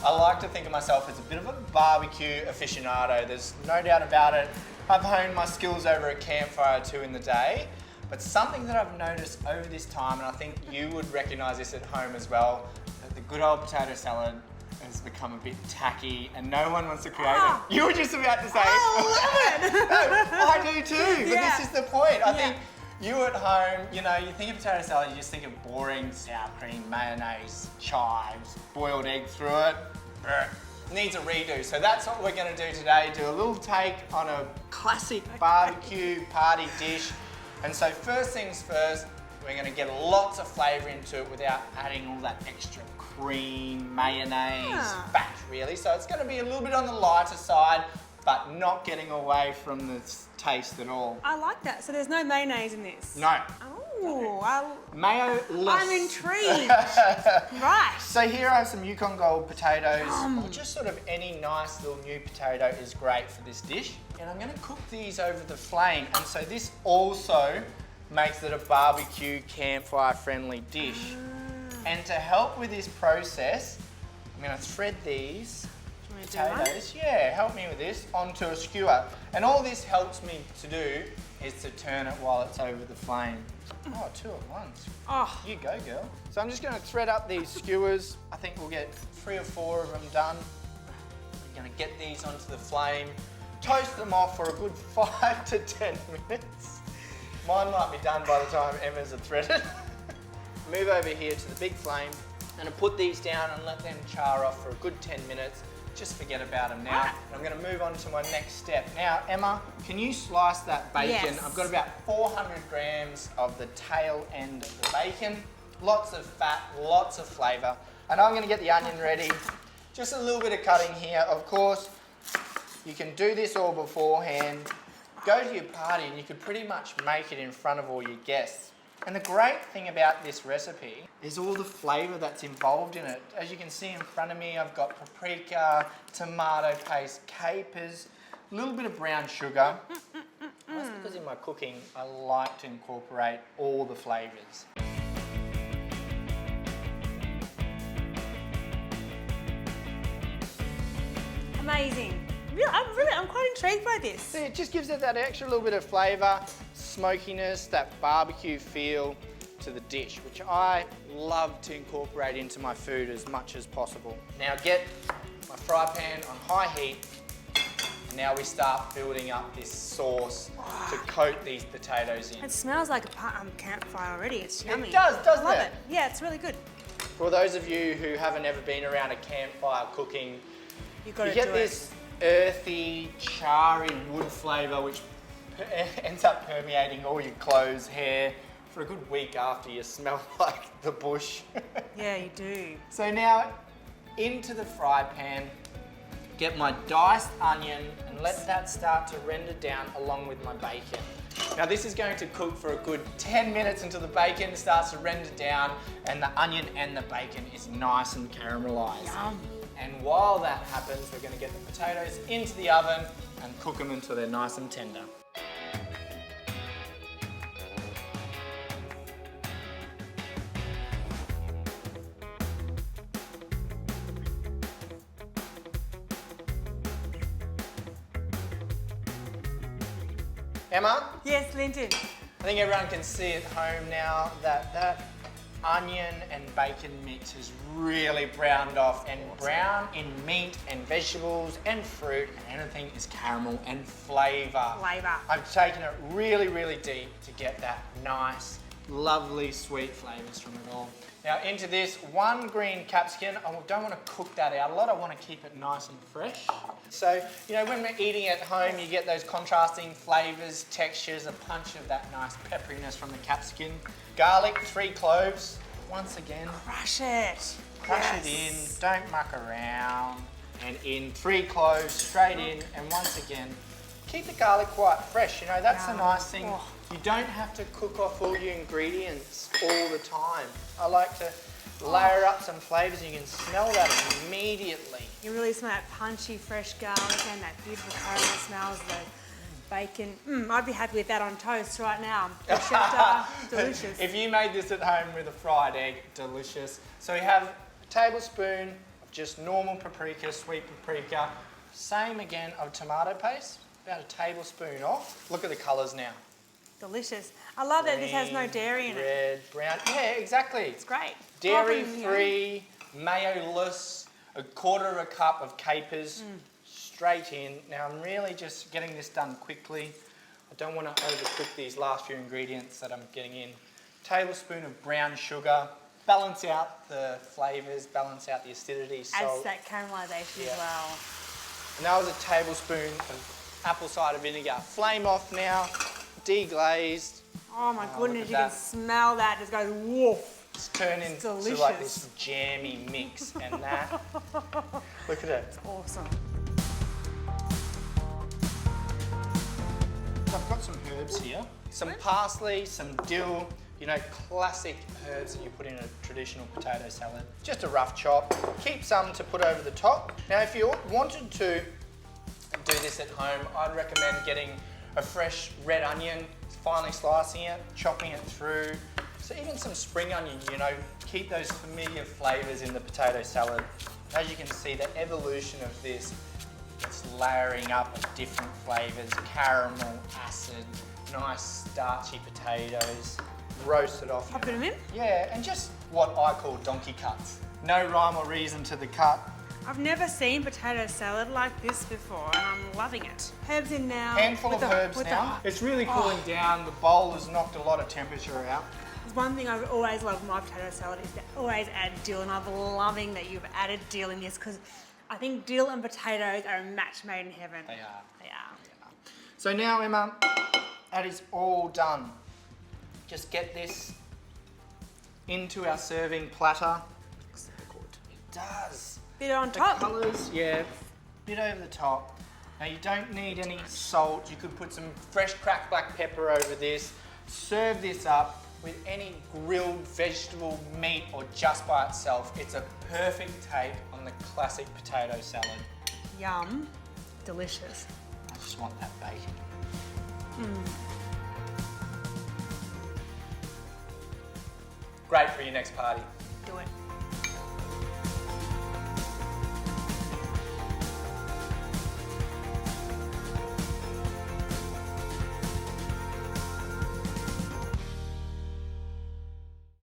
I like to think of myself as a bit of a barbecue aficionado. There's no doubt about it. I've honed my skills over a campfire or two in the day. But something that I've noticed over this time, and I think you would recognise this at home as well, that the good old potato salad has become a bit tacky and no one wants to create it. You were just about to say, I love it. No, I do too, but Yeah. this is the point. I think you at home, you know, you think of potato salad, you just think of boring sour cream, mayonnaise, chives, boiled egg through it. Needs a redo. So that's what we're going to do today, do a little take on a classic barbecue party dish. And so first things first, we're going to get lots of flavour into it without adding all that extra cream, mayonnaise, fat really. So it's going to be a little bit on the lighter side, but not getting away from the taste at all. I like that. So there's no mayonnaise in this? No. Oh, Mayo-Less. I'm intrigued. Right. So here I have some Yukon Gold potatoes, or just sort of any nice little new potato is great for this dish. And I'm going to cook these over the flame. And so this also makes it a barbecue campfire friendly dish. And to help with this process, I'm going to thread these potatoes, help me with this, onto a skewer. And all this helps me to do is to turn it while it's over the flame. Oh, two at once. Oh. You go, girl. So I'm just going to thread up these skewers. I think we'll get 3 or 4 of them done. I'm going to get these onto the flame, toast them off for a good 5 to 10 minutes. Mine might be done by the time Emma's are threaded. Move over here to the big flame and put these down and let them char off for a good 10 minutes. Just forget about them now. I'm going to move on to my next step. Now, Emma, can you slice that bacon? Yes. I've got about 400 grams of the tail end of the bacon. Lots of fat, lots of flavour. And I'm going to get the onion ready. Just a little bit of cutting here. Of course, you can do this all beforehand. Go to your party and you could pretty much make it in front of all your guests. And the great thing about this recipe is all the flavour that's involved in it. As you can see in front of me, I've got paprika, tomato paste, capers, a little bit of brown sugar. That's because in my cooking, I like to incorporate all the flavours. Amazing. I'm quite intrigued by this. See, it just gives it that extra little bit of flavour, smokiness, that barbecue feel to the dish, which I love to incorporate into my food as much as possible. Now get my fry pan on high heat, and now we start building up this sauce to coat these potatoes in. It smells like a campfire already. It's yummy. It does, doesn't I love it? it. Yeah, it's really good. For those of you who haven't ever been around a campfire cooking, You've got to you do get this earthy, charry wood flavour which ends up permeating all your clothes, hair, for a good week after you smell like the bush. Yeah, you do. So now, into the fry pan, get my diced onion and let that start to render down along with my bacon. Now this is going to cook for a good 10 minutes until the bacon starts to render down and the onion and the bacon is nice and caramelised. Yum. And while that happens, we're going to get the potatoes into the oven and cook them until they're nice and tender. Emma? Yes, Lynton. I think everyone can see at home now that that onion and bacon mix has really browned off, and brown in meat and vegetables and fruit and anything is caramel and flavour. I've taken it really, really deep to get that nice, lovely sweet flavours from it all. Now into this 1 green capsicum, I don't want to cook that out a lot, I want to keep it nice and fresh. So, you know, when we're eating at home, you get those contrasting flavours, textures, a punch of that nice pepperiness from the capsicum. Garlic, 3 cloves, once again. Crush it. Crush it in, don't muck around. And in 3 cloves, straight in, and once again, keep the garlic quite fresh, you know, that's the nice thing. Oh. You don't have to cook off all your ingredients all the time. I like to layer up some flavours and you can smell that immediately. You really smell that punchy, fresh garlic and that beautiful caramel smells, the bacon. I'd be happy with that on toast right now. Delicious. If you made this at home with a fried egg, delicious. So we have a tablespoon of just normal paprika, sweet paprika. Same again of tomato paste, about a tablespoon off. Look at the colours now. Delicious. I love that this has no dairy in it. Red, brown, yeah, exactly. It's great. Dairy-free, mayo-less, a quarter of a cup of capers, straight in. Now I'm really just getting this done quickly. I don't want to overcook these last few ingredients that I'm getting in. Tablespoon of brown sugar, balance out the flavours, balance out the acidity, Adds salt. that caramelisation as well. And that was a tablespoon of apple cider vinegar. Flame off now, deglazed. Oh my goodness, at you can that. smell that. It just goes woof. It's turned into like this jammy mix and that. Look at it. It's awesome. I've got some herbs here. Some parsley, some dill, you know, classic herbs that you put in a traditional potato salad. Just a rough chop. Keep some to put over the top. Now, if you wanted to do this at home, I'd recommend getting a fresh red onion, finely slicing it, chopping it through. So even some spring onion, you know, keep those familiar flavours in the potato salad. As you can see, the evolution of this, it's layering up of different flavours, caramel, acid, nice starchy potatoes, roasted off. Pop them in? Yeah, and just what I call donkey cuts. No rhyme or reason to the cut. I've never seen potato salad like this before, and I'm loving it. Herbs in now. Handful of herbs now. It's really cooling down. The bowl has knocked a lot of temperature out. There's one thing I've always loved with my potato salad is to always add dill, and I'm loving that you've added dill in this because I think dill and potatoes are a match made in heaven. They are. They are. So now, Emma, that is all done. Just get this into our serving platter. Looks so good. It does. Bit on The top. colours, yeah, bit over the top. Now you don't need any salt. You could put some fresh cracked black pepper over this. Serve this up with any grilled vegetable, meat, or just by itself. It's a perfect take on the classic potato salad. Yum. Delicious. I just want that bacon. Great for your next party. Do it.